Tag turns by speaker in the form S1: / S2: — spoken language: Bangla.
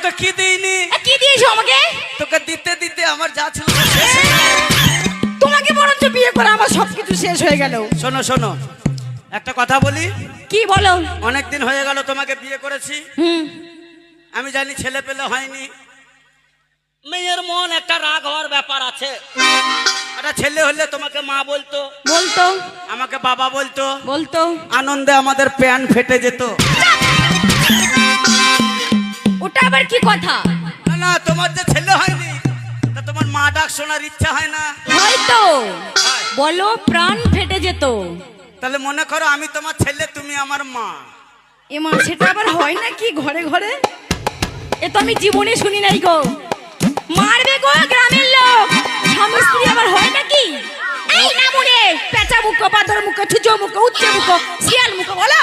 S1: তোকে কি দিইনি?
S2: কি দিয়েছো আমাকে?
S1: তোকে দিতে দিতে আমার যা ছিল সব শেষ হয়ে গেল।
S2: তোমাকে বরঞ্চ বিয়ে করে আমার সবকিছু শেষ হয়ে গেল।
S1: শোনো শোনো, একটা কথা বলি।
S2: কি বলো?
S1: অনেকদিন হয়ে গেল তোমাকে বিয়ে করেছি। আমি জানি ছেলে পেলে হয়নি, মেয়ের মন একটা রাগ হওয়ার ব্যাপার আছে। একটা ছেলে হলে তোমাকে মা বলতো,
S2: বলতো
S1: আমাকে বাবা বলতো,
S2: বলতো
S1: আনন্দে আমাদের প্যান ফেটে যেত।
S2: ওটা আবার কি কথা?
S1: না না, তোমার যে ছেলে হয়নি তা তোমার মা ডাক শোনার ইচ্ছা হয় না?
S2: হয়তো। বলো প্রাণ ফেটে যেত।
S1: তাহলে মনে করো আমি তোমার ছেলে, তুমি আমার মা।
S2: এ মা, সেটা আবার হয় নাকি ঘরে ঘরে? এ তো আমি জীবনে শুনি নাই গো। মারবে গো গ্রামের লোক, স্বামী স্ত্রী আবার হয় নাকি? এই না মনে পেঁচা মুখ, পাথর মুখ, ছুঁচো মুখ, উচ্চ মুখ, শিয়াল মুখ বলো।